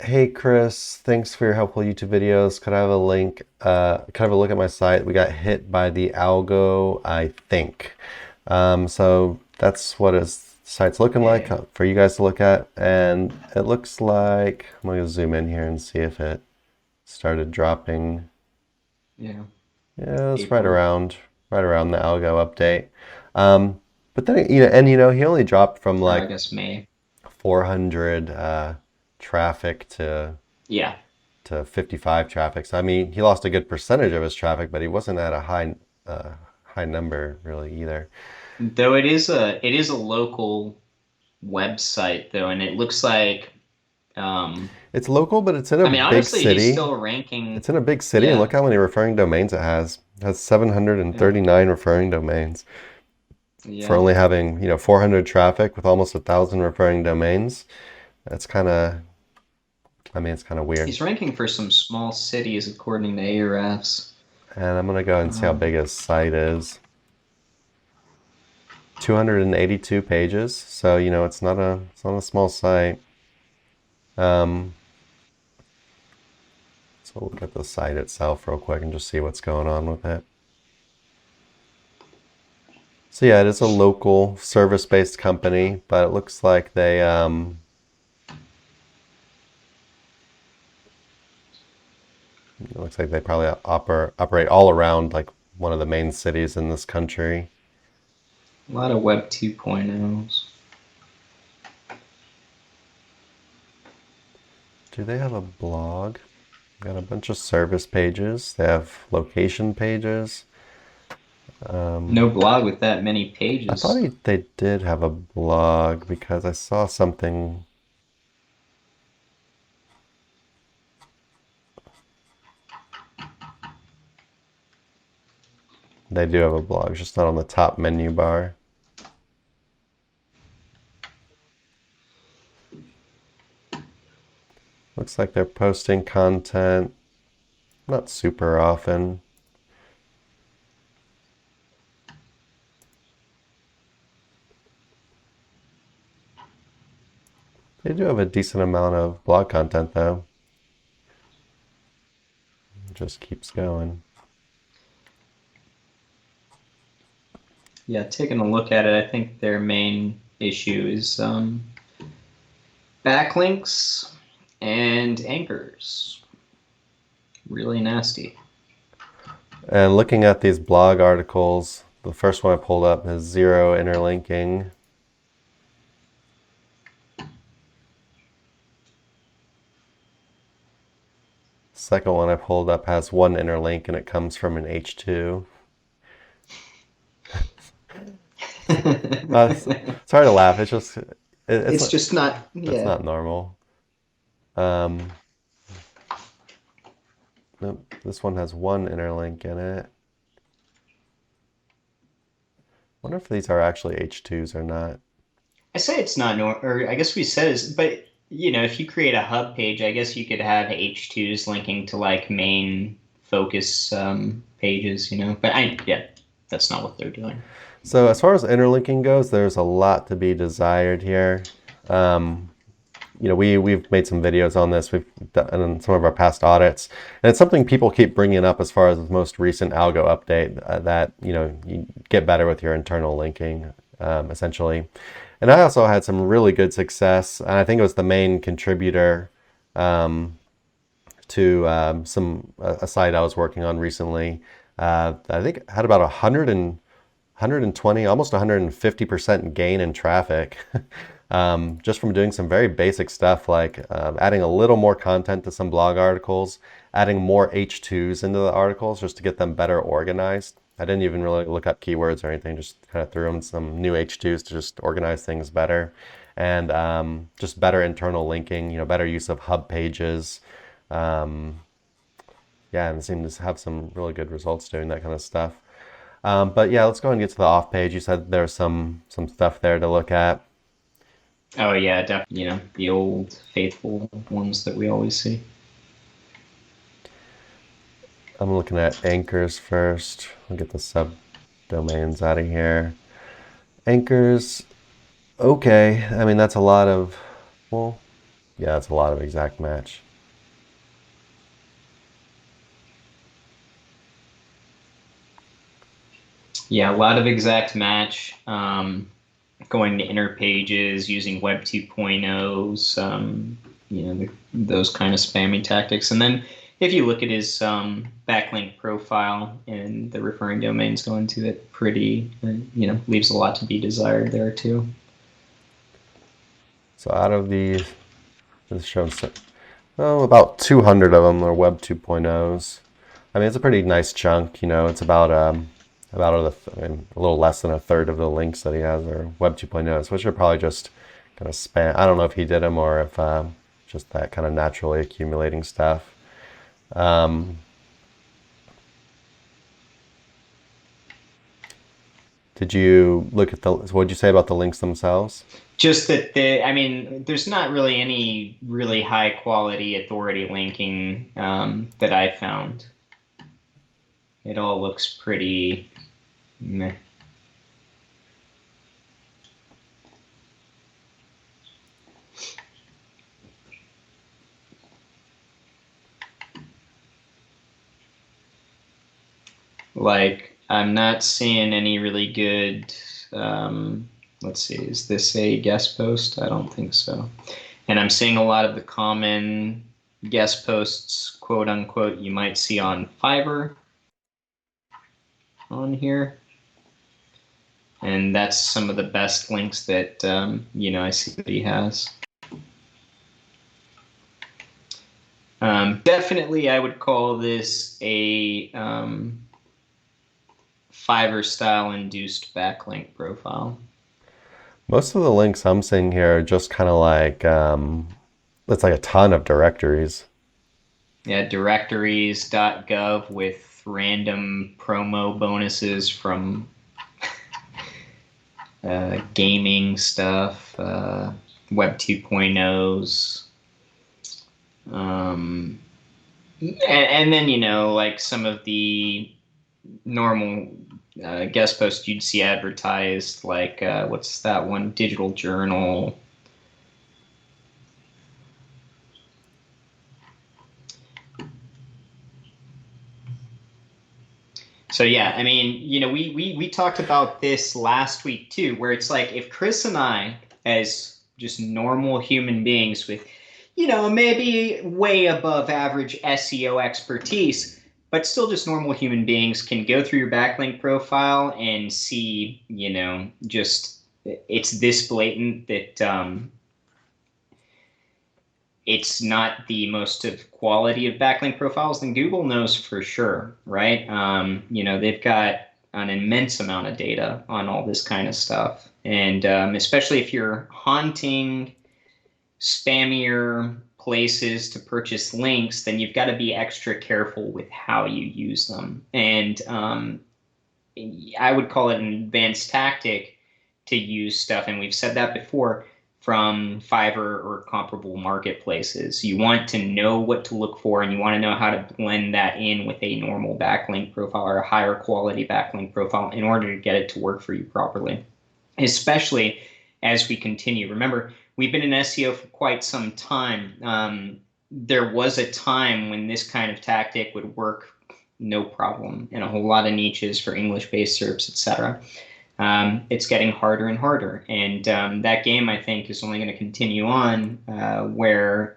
Hey Chris, thanks for your helpful YouTube videos. Could I have a link? Could I have a look at my site? We got hit by the algo, I think. So that's what his site's looking like Yeah, for you guys to look at. And it looks like, I'm going to zoom in here and see if it started dropping. yeah. Yeah, it's April. right around the algo update. But then, he only dropped from Or I like guess May. 400 traffic Yeah. to 55 traffic. So I mean, he lost a good percentage of his traffic, but he wasn't at a high number really either. Though it is a local website though, and it looks like It's local, but it's in a I mean big honestly he's city. still ranking. It's in a big city, and look Yeah. how many referring domains it has. It has Yeah. 739 referring domains for Yeah. only having 400 traffic with almost 1,000 referring domains. That's kind of, I mean, it's kind of weird. He's ranking for some small cities according to Ahrefs. And I'm gonna go and see how Um big his site is. 282 pages, so it's not a small site. Um, so look at the site itself real quick and just see what's going on with it. So yeah, it is a local service-based company, but it looks like they probably operate all around like one of the main cities in this country. a lot of Web 2.0s. Do they have a blog? Got a bunch of service pages. They have location pages. No blog with that many I thought pages. they did have a blog because I saw something. They do have a blog, just not on the top menu bar. Looks like they're posting content not super often. They do have a decent amount of blog content though. It just keeps going. Yeah, taking a look at it, I think their main issue is backlinks and anchors. Really nasty. And looking at these blog articles, the first one I pulled up has zero interlinking. Second one I pulled up has one interlink and it comes from an H2. It's hard to laugh. It's It's not just not, it's yeah. not normal. Um, nope, this one has one interlink in it. Wonder if these are actually H2s or not. I say it's not normal, or I guess we said is, but if you create a hub page, I guess you could have H2s linking to like main focus pages, But yeah, that's not what they're doing. So as far as interlinking goes, there's a lot to be desired here. Um, we've made some videos on this. We've done in some of our past audits, and it's something people keep bringing up as far as the most recent algo update that you get better with your internal linking, essentially. And I also had some really good success, and I think it was the main contributor um, to a site I was working on recently. I think it had about 120, almost 150% gain in traffic, just from doing some very basic stuff like adding a little more content to some blog articles, adding more H2s into the articles just to get them better organized. I didn't even really look up keywords or anything, just kind of threw in some new H2s to just organize things better. And just better internal linking, better use of hub pages. Um, yeah, and it seemed to have some really good results doing that kind of stuff. But yeah, let's go and get to the off page. You said there's some stuff there to look at. Oh yeah, definitely. The old faithful ones that we always see. I'm looking at anchors first. I'll get the subdomains out of here. Anchors, okay. I mean, that's a lot of, well, Yeah, that's a lot of exact match. Yeah, a lot of exact match. Going to inner pages, using Web 2.0s, those kind of spammy tactics. And then if you look at his backlink profile and the referring domains going to it, pretty, leaves a lot to be desired there too. So out of these, this shows about 200 of them are Web 2.0s. I mean, it's a pretty nice chunk. It's a little less than a third of the links that he has are Web 2.0s, which are probably just kind of spam. I don't know if he did them or if just that kind of naturally accumulating stuff. Did you look at what did you say about the links themselves? Just that there's not really any really high quality authority linking that I found. It all looks pretty meh. Like, I'm not seeing any really good, let's see, is this a guest post? I don't think so. And I'm seeing a lot of the common guest posts, quote unquote, you might see on Fiverr on here. And that's some of the best links that, I see that he has. Definitely, I would call this a Fiverr style induced backlink profile. Most of the links I'm seeing here are just kind of like it's like a ton of directories. Yeah, directories.gov with random promo bonuses from gaming stuff, Web 2.0s. And then, like some of the normal guest posts you'd see advertised, like what's that one? Digital Journal. So yeah, I mean, we talked about this last week too, where it's like if Chris and I, as just normal human beings with, maybe way above average SEO expertise, but still just normal human beings can go through your backlink profile and see, just it's this blatant that it's not the most of quality of backlink profiles, then Google knows for sure, right? They've got an immense amount of data on all this kind of stuff. And especially if you're haunting spammier places to purchase links, then you've got to be extra careful with how you use them. And I would call it an advanced tactic to use stuff, and we've said that before, from Fiverr or comparable marketplaces. You want to know what to look for, and you want to know how to blend that in with a normal backlink profile or a higher quality backlink profile in order to get it to work for you properly, especially as we continue. Remember, we've been in SEO for quite some time. There was a time when this kind of tactic would work no problem in a whole lot of niches for English-based SERPs, etc. It's getting harder and harder. And that game, I think, is only going to continue on where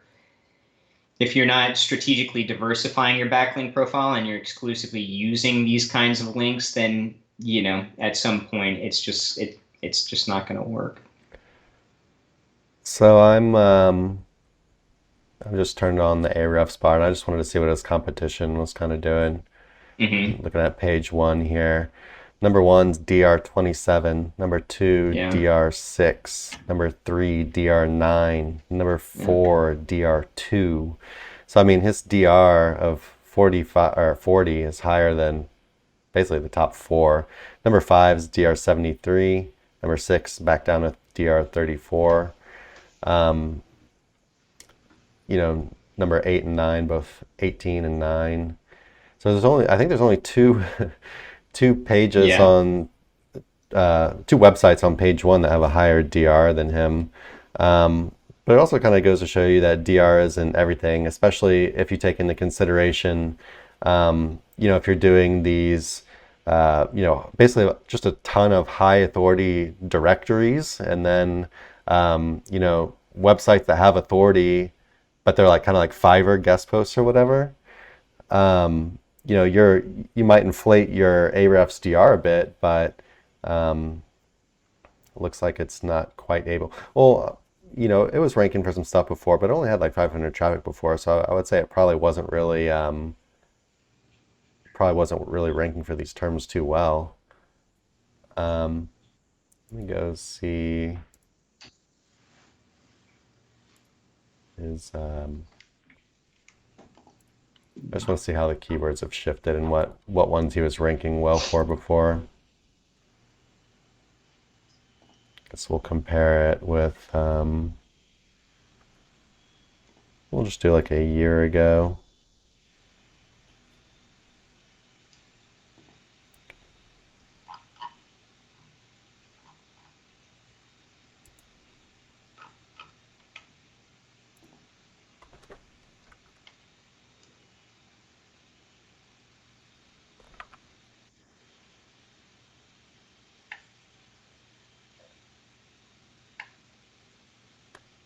if you're not strategically diversifying your backlink profile and you're exclusively using these kinds of links, then, at some point, it's just not going to work. So I've just turned on the Ahrefs bar and I just wanted to see what his competition was kind of doing. Mm-hmm. Looking at page 1 here. Number 1's DR27, number 2 Yeah. DR6, number 3 DR9, number 4 DR2. So I mean his DR of 45 or 40 is higher than basically the top 4. Number 5 is DR73, number 6 back down to DR34. Number 8 and 9, both 18 and 9. So I think there's only two pages on two websites on page 1 that have a higher DR than him. But it also kind of goes to show you that DR isn't everything, especially if you take into consideration, if you're doing these, basically just a ton of high authority directories, and then, websites that have authority, but they're like kind of like Fiverr guest posts or whatever. You might inflate your Ahrefs DR a bit, but looks like it's not quite able. Well, it was ranking for some stuff before, but it only had like 500 traffic before, so I would say it probably wasn't really ranking for these terms too well. Let me go see his. I just want to see how the keywords have shifted and what ones he was ranking well for before. Guess we'll compare it with. We'll just do like a year ago.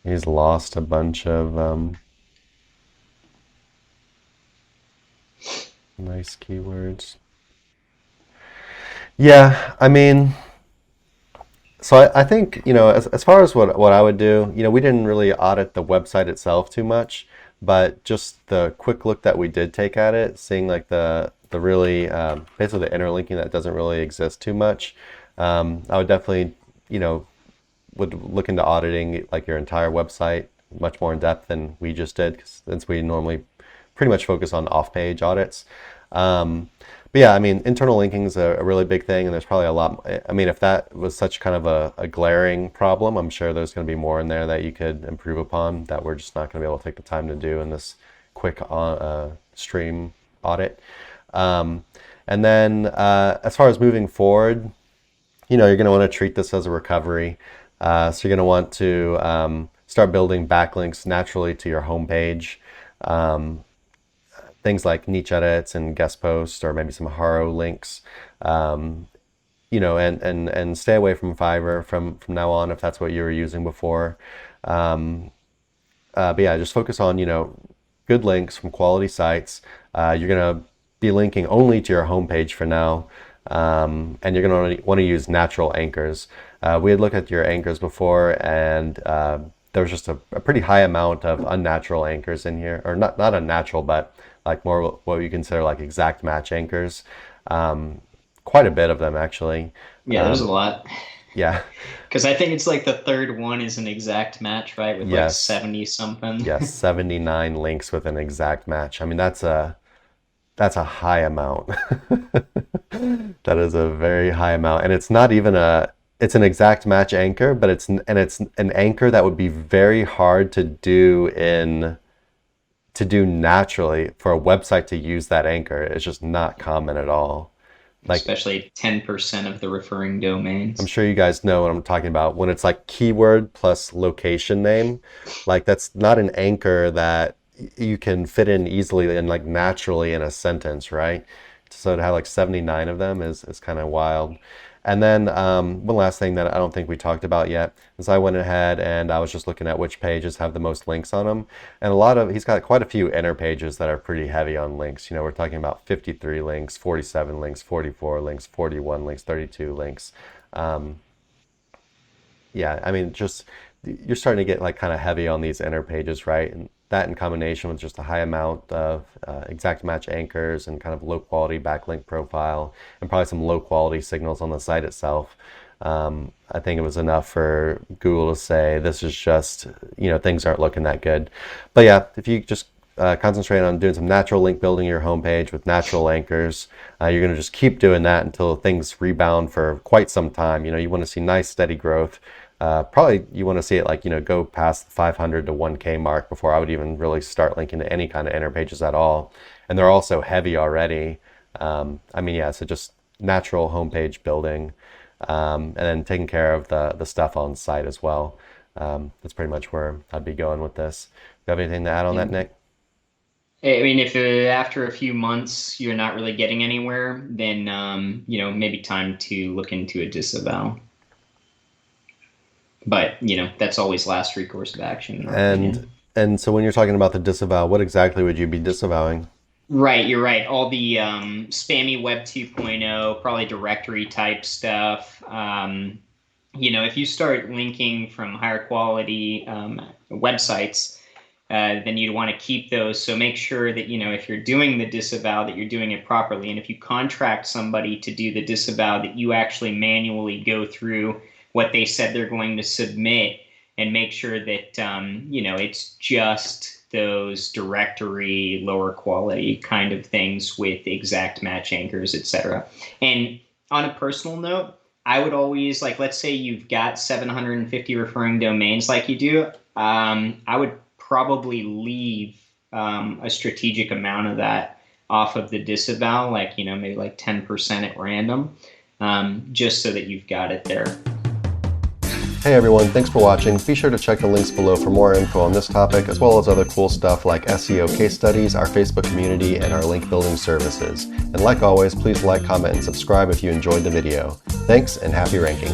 He's lost a bunch of nice keywords. Yeah, I mean, so I think, as far as what I would do, we didn't really audit the website itself too much, but just the quick look that we did take at it, seeing like the really, basically the interlinking that doesn't really exist too much, I would definitely, would look into auditing like your entire website much more in depth than we just did, 'cause since we normally pretty much focus on off-page audits. But yeah, I mean, internal linking is a really big thing, and there's probably a lot. I mean, if that was such kind of a glaring problem, I'm sure there's going to be more in there that you could improve upon that we're just not going to be able to take the time to do in this quick stream audit. And then as far as moving forward, you're going to want to treat this as a recovery. So you're going to want to start building backlinks naturally to your homepage. Things like niche edits and guest posts, or maybe some haro links. And stay away from Fiverr from now on if that's what you were using before. But yeah, just focus on good links from quality sites. You're gonna be linking only to your homepage for now, and you're gonna want to use natural anchors. We had looked at your anchors before, and there was just a pretty high amount of unnatural anchors in here, or not unnatural, but like more what you consider like exact match anchors. Quite a bit of them actually. Yeah, there's a lot. Yeah. Because I think it's like the third one is an exact match, right? With like Yes. 70 something. Yes, 79 links with an exact match. I mean, that's a high amount. That is a very high amount, and it's not even it's an exact match anchor, but it's an anchor that would be very hard to do naturally for a website to use that anchor. It's just not common at all. Like, Especially 10% of the referring domains. I'm sure you guys know what I'm talking about when it's like keyword plus location name. Like, that's not an anchor that you can fit in easily and like naturally in a sentence, right? So to have like 79 of them is kind of wild. And then one last thing that I don't think we talked about yet is I went ahead and I was just looking at which pages have the most links on them. And he's got quite a few inner pages that are pretty heavy on links. We're talking about 53 links, 47 links, 44 links, 41 links, 32 links. Yeah, I mean, just you're starting to get like kind of heavy on these inner pages, right? And that in combination with just a high amount of exact match anchors and kind of low quality backlink profile and probably some low quality signals on the site itself. I think it was enough for Google to say this is just, things aren't looking that good. But yeah, if you just concentrate on doing some natural link building your homepage with natural anchors, you're going to just keep doing that until things rebound for quite some time. You want to see nice steady growth. Probably you want to see it like, go past the 500 to 1K mark before I would even really start linking to any kind of inner pages at all. And they're also heavy already. So just natural homepage building, and then taking care of the stuff on site as well. That's pretty much where I'd be going with this. Do you have anything to add on that, Nick? I mean, if after a few months you're not really getting anywhere, then maybe time to look into a disavow. But that's always last recourse of action in our opinion. And so when you're talking about the disavow, what exactly would you be disavowing? Right, you're right. All the spammy Web 2.0, probably directory type stuff. If you start linking from higher quality websites, then you'd want to keep those. So make sure that, if you're doing the disavow, that you're doing it properly. And if you contract somebody to do the disavow, that you actually manually go through what they said they're going to submit and make sure that, it's just those directory, lower quality kind of things with exact match anchors, etc. And on a personal note, I would always, like, let's say you've got 750 referring domains like you do, I would probably leave a strategic amount of that off of the disavow, like, maybe like 10% at random, just so that you've got it there. Hey everyone, thanks for watching. Be sure to check the links below for more info on this topic, as well as other cool stuff like SEO case studies, our Facebook community, and our link building services. And like always, please like, comment, and subscribe if you enjoyed the video. Thanks, and happy ranking.